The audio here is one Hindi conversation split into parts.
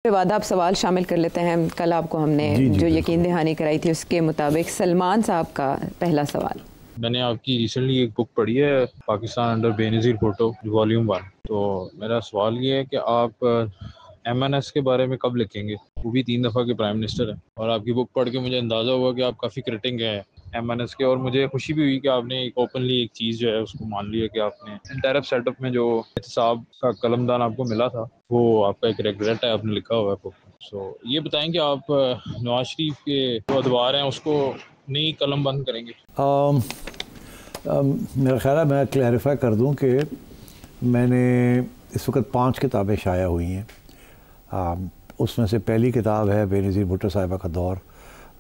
वादा आप सवाल शामिल कर लेते हैं। कल आपको हमने जो यकीन दहानी कराई थी उसके मुताबिक सलमान साहब का पहला सवाल। मैंने आपकी रिसेंटली एक बुक पढ़ी है पाकिस्तान अंडर बेनज़ीर भुट्टो वॉल्यूम 1। तो मेरा सवाल ये है कि आप MNS के बारे में कब लिखेंगे? वो भी 3 दफ़ा के प्राइम मिनिस्टर है और आपकी बुक पढ़ के मुझे अंदाज़ा हुआ कि आप काफ़ी क्रिटिक हैं MNS के, और मुझे खुशी भी हुई कि आपने एक ओपनली एक चीज़ जो है उसको मान लिया कि आपने इंटरफ सेटअप में जो एहतसाब का कलमदान आपको मिला था वो आपका एक रिग्रेट है, आपने लिखा हुआ है बुक। सो ये बताएं कि आप नवाज शरीफ के जो अदवार हैं उसको नई कलम बंद करेंगे? मेरा ख्याल है मैं क्लैरिफाई कर दूं कि मैंने इस वक्त 5 किताबें शाया हुई हैं। उसमें से पहली किताब है बेनज़ीर भुट्टो साहिबा का दौर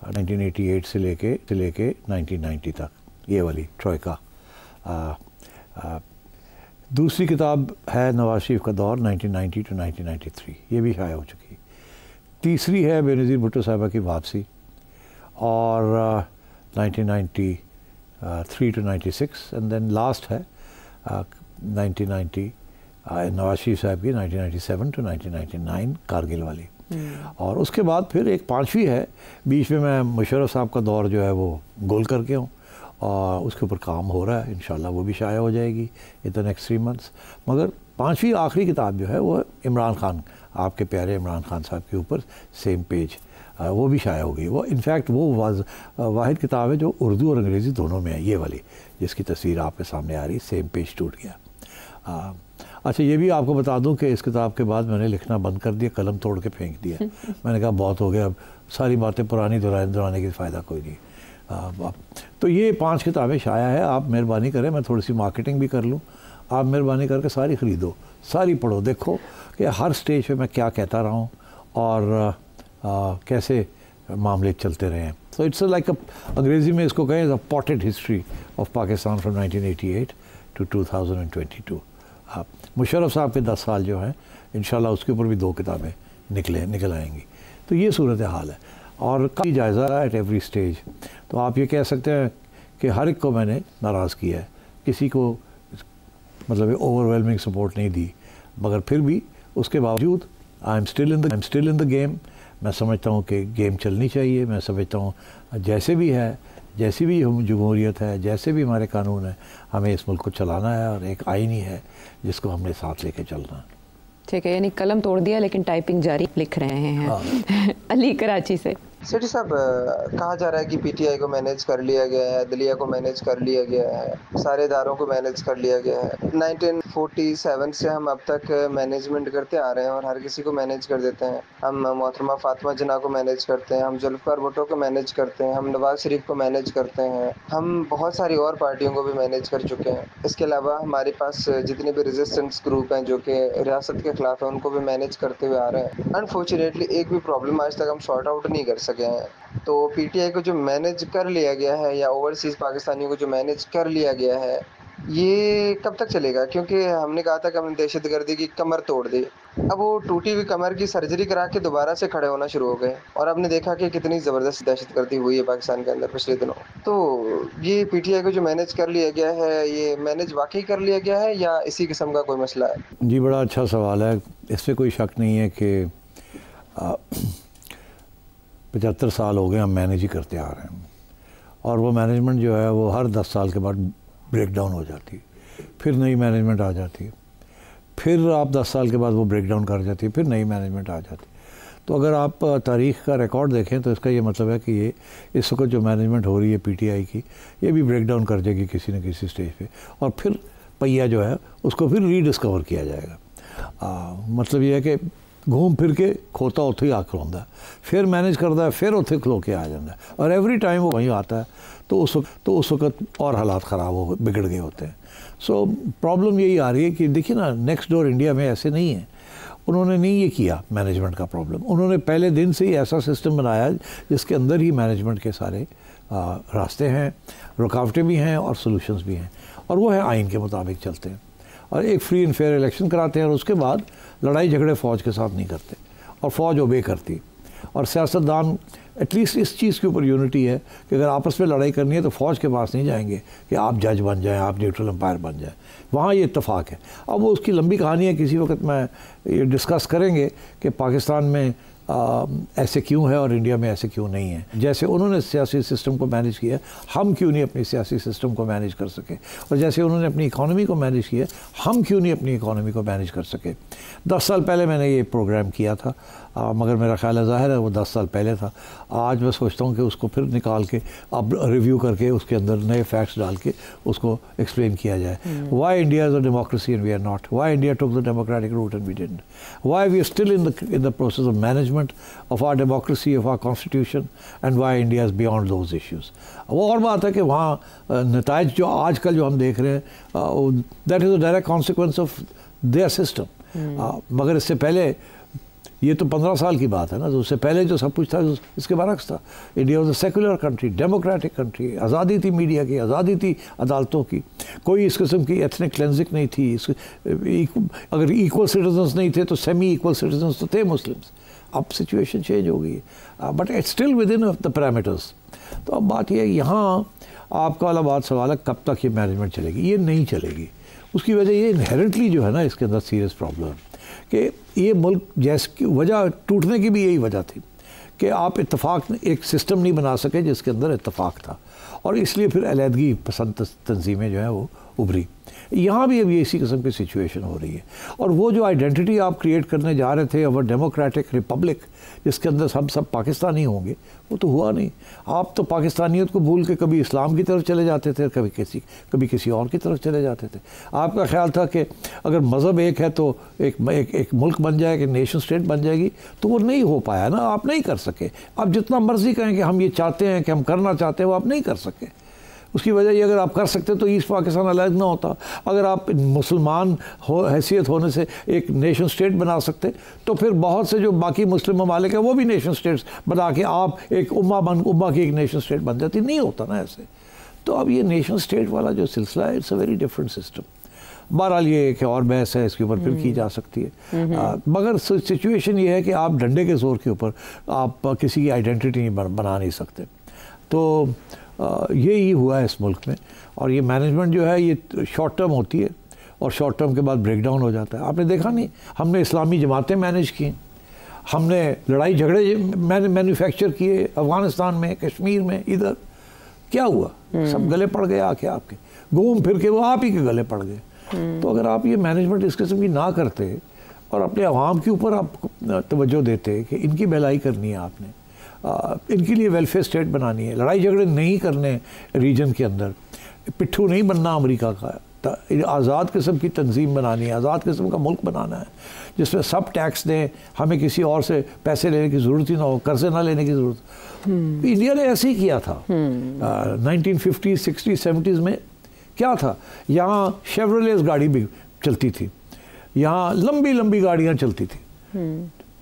1988 से लेके 1990 तक, ये वाली ट्रोइका। दूसरी किताब है नवाज शरीफ का दौर 1990 to 1993, ये भी शाया हो चुकी। तीसरी है बेनज़ीर भुट्टो साहिबा की वापसी और 1993 to 96, एंड देन लास्ट है 1990 नवाज शरीफ साहब की 1997 to 1999 कारगिल वाली। और उसके बाद फिर एक 5वीं है, बीच में मैं मुशर्रफ साहब का दौर जो है वो गोल करके हूँ और उसके ऊपर काम हो रहा है, इंशाल्लाह वो भी शाया हो जाएगी इन द नेक्स्ट 3 months। मगर 5वीं आखिरी किताब जो है वो इमरान खान, आपके प्यारे इमरान खान साहब के ऊपर सेम पेज, वो भी शाया हो गई। वो इनफैक्ट वो वाहिद किताब है जो उर्दू और अंग्रेज़ी दोनों में है, ये वाली जिसकी तस्वीर आपके सामने आ रही, सेम पेज टूट गया। अच्छा, ये भी आपको बता दूं कि इस किताब के बाद मैंने लिखना बंद कर दिया, कलम तोड़ के फेंक दिया। मैंने कहा बहुत हो गया, अब सारी बातें पुरानी दोहराने की फ़ायदा कोई नहीं। तो ये 5 किताबें शाया है। आप मेहरबानी करें, मैं थोड़ी सी मार्केटिंग भी कर लूँ, आप मेहरबानी करके सारी ख़रीदो, सारी पढ़ो, देखो कि हर स्टेज पे मैं क्या कहता रहा हूँ और कैसे मामले चलते रहे हैं। सो इट्स लाइक अंग्रेज़ी में इसको कहें potted history of Pakistan from 1988 to 2022। Musharraf साहब के 10 साल जो हैं, इंशाल्लाह उसके ऊपर भी 2 किताबें निकल आएंगी। तो ये सूरत हाल है और काफ़ी जायज़ा एट एवरी स्टेज। तो आप ये कह सकते हैं कि हर एक को मैंने नाराज़ किया है, किसी को मतलब ओवरवेलमिंग सपोर्ट नहीं दी, मगर फिर भी उसके बावजूद I am still in the game. मैं समझता हूँ कि गेम चलनी चाहिए। मैं समझता हूँ जैसे भी है, जैसी भी जमहूरियत है, जैसे भी हमारे कानून है, हमें इस मुल्क को चलाना है और एक आईन ही है जिसको हमने साथ लेके चलना है। ठीक है, यानी कलम तोड़ दिया लेकिन टाइपिंग जारी लिख रहे हैं। अली कराची से। सेठी साहब, कहा जा रहा है कि PTI को मैनेज कर लिया गया है, दलिया को मैनेज कर लिया गया है, सारे इदारों को मैनेज कर लिया गया है। 1947 से हम अब तक मैनेजमेंट करते आ रहे हैं और हर किसी को मैनेज कर देते हैं। हम मोहतरमा फातिमा जिन्ना को मैनेज करते हैं, हम जुल्फ़िकार भुट्टो को मैनेज करते हैं, हम नवाज शरीफ को मैनेज करते हैं, हम बहुत सारी और पार्टियों को भी मैनेज कर चुके हैं। इसके अलावा हमारे पास जितने भी रेजिस्टेंस ग्रुप हैं जो कि रियासत के खिलाफ हैं, उनको भी मैनेज करते हुए आ रहे हैं। अनफॉर्चुनेटली एक भी प्रॉब्लम आज तक हम सॉर्ट आउट नहीं कर सके हैं। तो PTI को जो मैनेज कर लिया गया है या ओवरसीज़ पाकिस्तानियों को जो मैनेज कर लिया गया है, ये कब तक चलेगा? क्योंकि हमने कहा था कि हमने दहशतगर्दी की कमर तोड़ दी। अब वो टूटी हुई कमर की सर्जरी करा के दोबारा से खड़े होना शुरू हो गए और आपने देखा कि कितनी ज़बरदस्त दहशतगर्दी हुई है पाकिस्तान के अंदर पिछले दिनों। तो ये PTI को जो मैनेज कर लिया गया है, ये मैनेज वाकई कर लिया गया है या इसी किस्म का कोई मसला है? जी, बड़ा अच्छा सवाल है। इससे कोई शक नहीं है कि 75 साल हो गए हम मैनेज ही करते आ रहे हैं और वो मैनेजमेंट जो है वो हर 10 साल के बाद ब्रेक डाउन हो जाती है, फिर नई मैनेजमेंट आ जाती है, फिर आप 10 साल के बाद वो ब्रेक डाउन कर जाती है, फिर नई मैनेजमेंट आ जाती है। तो अगर आप तारीख़ का रिकॉर्ड देखें तो इसका ये मतलब है कि ये इस वक्त जो मैनेजमेंट हो रही है PTI की, ये भी ब्रेक डाउन कर जाएगी किसी न किसी स्टेज पे और फिर पहिया जो है उसको फिर रीडिस्कवर किया जाएगा। मतलब ये है कि घूम फिर के खोता उत्थे ही आ खलोंदा, फिर मैनेज करता है, फिर उत्थे खलो के आ जाता है और एवरी टाइम वो वहीं आता है। तो उस वक्त और हालात ख़राब बिगड़ गए होते हैं। सो प्रॉब्लम यही आ रही है कि देखिए ना, नेक्स्ट डोर इंडिया में ऐसे नहीं है, उन्होंने नहीं ये किया मैनेजमेंट का प्रॉब्लम। उन्होंने पहले दिन से ही ऐसा सिस्टम बनाया जिसके अंदर ही मैनेजमेंट के सारे रास्ते हैं, रुकावटें भी हैं और सॉल्यूशंस भी हैं, और वो है आइन के मुताबिक चलते हैं और एक फ्री एंड फेयर इलेक्शन कराते हैं और उसके बाद लड़ाई झगड़े फ़ौज के साथ नहीं करते और फ़ौज ओबे करती। और सियासतदान एटलीस्ट इस चीज़ के ऊपर यूनिटी है कि अगर आपस में लड़ाई करनी है तो फ़ौज के पास नहीं जाएंगे कि आप जज बन जाएं, आप न्यूट्रल एम्पायर बन जाएं। वहाँ ये इत्तेफाक है। अब वो उसकी लंबी कहानी है, किसी वक्त मैं ये डिस्कस करेंगे कि पाकिस्तान में ऐसे क्यों है और इंडिया में ऐसे क्यों नहीं है। जैसे उन्होंने सियासी सिस्टम को मैनेज किया, हम क्यों नहीं अपनी सियासी सिस्टम को मैनेज कर सके, और जैसे उन्होंने अपनी इकॉनमी को मैनेज किया, हम क्यों नहीं अपनी इकॉनमी को मैनेज कर सके। 10 साल पहले मैंने ये प्रोग्राम किया था, मगर मेरा ख्याल है ज़ाहिर है वो 10 साल पहले था। आज मैं सोचता हूँ कि उसको फिर निकाल के अब रिव्यू करके उसके अंदर नए फैक्ट्स डाल के उसको एक्सप्लेन किया जाए। Why India is a democracy and we are not, why India took the democratic route and we didn't, why we are still in the process of management of our democracy, of our constitution, and why India is beyond those issues. वो और बात है कि वहाँ नताइज जो आजकल जो हम देख रहे हैं that is a direct consequence of their system. मगर इससे पहले ये तो 15 साल की बात है ना, तो उससे पहले जो सब कुछ था इसके बरक्स था। India was a secular country, democratic country, आज़ादी थी मीडिया की, आज़ादी थी अदालतों की, कोई इस किस्म की एथनिक क्लेंजिंग नहीं थी। अगर इक्वल सिटीजन्स नहीं थे तो सेमी इक्वल सिटीजन्स तो थे मुस्लिम्स। अब सिचुएशन चेंज हो गई है, but it's still with in the parameters. तो अब बात यह है, यहाँ आपका वाला बात सवाल है कब तक ये मैनेजमेंट चलेगी। ये नहीं चलेगी। उसकी वजह ये इनहेरेंटली जो है ना, इसके अंदर सीरियस प्रॉब्लम कि ये मुल्क जैसे वजह टूटने की भी यही वजह थी कि आप इत्तेफाक एक सिस्टम नहीं बना सके जिसके अंदर इत्तेफाक था, और इसलिए फिर अलहदगी पसंद तंजीमें जो हैं वो उभरी। यहाँ भी अब ये इसी किस्म की सिचुएशन हो रही है। और वो जो आइडेंटिटी आप क्रिएट करने जा रहे थे, और डेमोक्रेटिक रिपब्लिक जिसके अंदर हम सब पाकिस्तानी होंगे, वो तो हुआ नहीं। आप तो पाकिस्तानियत को भूल के कभी इस्लाम की तरफ चले जाते थे, कभी किसी और की तरफ चले जाते थे। आपका ख्याल था कि अगर मज़हब एक है तो एक मुल्क बन जाएगा, एक नेशन स्टेट बन जाएगी, तो वो नहीं हो पाया ना, आप नहीं कर सके। आप जितना मर्जी कहें कि हम ये चाहते हैं, कि हम करना चाहते हैं, वो आप नहीं कर सके। उसकी वजह ये, अगर आप कर सकते तो ईस्ट पाकिस्तान अलग ना होता। अगर आप मुसलमान हैसियत होने से एक नेशन स्टेट बना सकते तो फिर बहुत से जो बाकी मुस्लिम ममालिक हैं वो भी नेशन स्टेट्स बना के आप एक उम्मा की एक नेशन स्टेट बन जाती। नहीं होता ना ऐसे। तो अब ये नेशन स्टेट वाला जो सिलसिला है, it's a very different system. बहरहाल ये एक और बहस है, इसके ऊपर फिर की जा सकती है। मगर सिचुएशन ये है कि आप डंडे के जोर के ऊपर आप किसी की आइडेंटिटी बना नहीं सकते। तो यही हुआ है इस मुल्क में। और ये मैनेजमेंट जो है ये शॉर्ट टर्म होती है और शॉर्ट टर्म के बाद ब्रेक डाउन हो जाता है। आपने देखा नहीं, हमने इस्लामी जमातें मैनेज की, हमने लड़ाई झगड़े मैन्युफैक्चर किए अफ़गानिस्तान में, कश्मीर में, इधर क्या हुआ? सब गले पड़ गए आके आपके, घूम फिर के वो आप ही के गले पड़ गए। तो अगर आप ये मैनेजमेंट इस किस्म की ना करते और अपने अवाम के ऊपर आप तवज्जो देते कि इनकी भलाई करनी है आपने, इनके लिए वेलफेयर स्टेट बनानी है, लड़ाई झगड़े नहीं करने रीजन के अंदर, पिट्ठू नहीं बनना अमेरिका का, आज़ाद किस्म की तंजीम बनानी है, आज़ाद किस्म का मुल्क बनाना है जिसमें सब टैक्स दें, हमें किसी और से पैसे लेने की ज़रूरत ही ना हो, कर्जे ना लेने की ज़रूरत। इंडिया ने ऐसे ही किया था 1950s 60s 70s में। क्या था, यहाँ शेवरलेस गाड़ी भी चलती थी, यहाँ लंबी लंबी गाड़ियाँ चलती थी।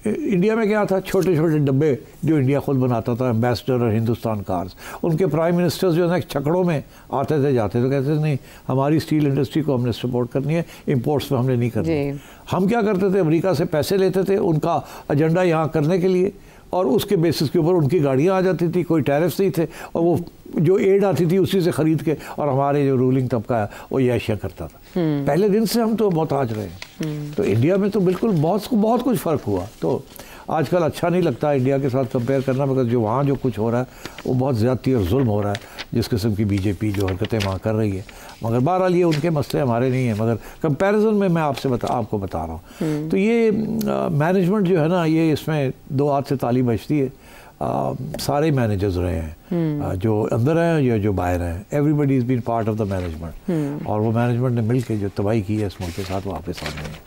इंडिया में क्या था, छोटे छोटे डब्बे जो इंडिया खुद बनाता था, एम्बेसडर और हिंदुस्तान कार्स। उनके प्राइम मिनिस्टर्स जो है छकड़ों में आते थे जाते थे, कहते थे नहीं हमारी स्टील इंडस्ट्री को हमने सपोर्ट करनी है, इंपोर्ट्स पे हमने नहीं करनी। हम क्या करते थे, अमेरिका से पैसे लेते थे उनका एजेंडा यहाँ करने के लिए, और उसके बेसिस के ऊपर उनकी गाड़ियाँ आ जाती थी, कोई टैरिफ्स नहीं थे, और वो जो एड आती थी उसी से ख़रीद के, और हमारे जो रूलिंग तबका है वो ये अशिया करता था। पहले दिन से हम तो मोहताज रहे। तो इंडिया में तो बिल्कुल बहुत कुछ फ़र्क हुआ। तो आजकल अच्छा नहीं लगता इंडिया के साथ कंपेयर करना, मगर जो वहाँ जो कुछ हो रहा है वो बहुत ज़्यादती और जुल्म हो रहा है, जिस किस्म की बीजेपी जो हरकतें वहाँ कर रही है। मगर बहरहाल ये उनके मसले हमारे नहीं हैं, मगर कंपैरिजन में मैं आपको बता रहा हूँ। तो ये मैनेजमेंट जो है ना, ये इसमें दो हाथ से ताली बजती है। सारे मैनेजर्स रहे हैं, जो अंदर हैं या जो बाहर हैं, everybody is been part of the management. और वो मैनेजमेंट ने मिल के जो तबाही की है इस मुल्क के साथ, वो आपके सामने है।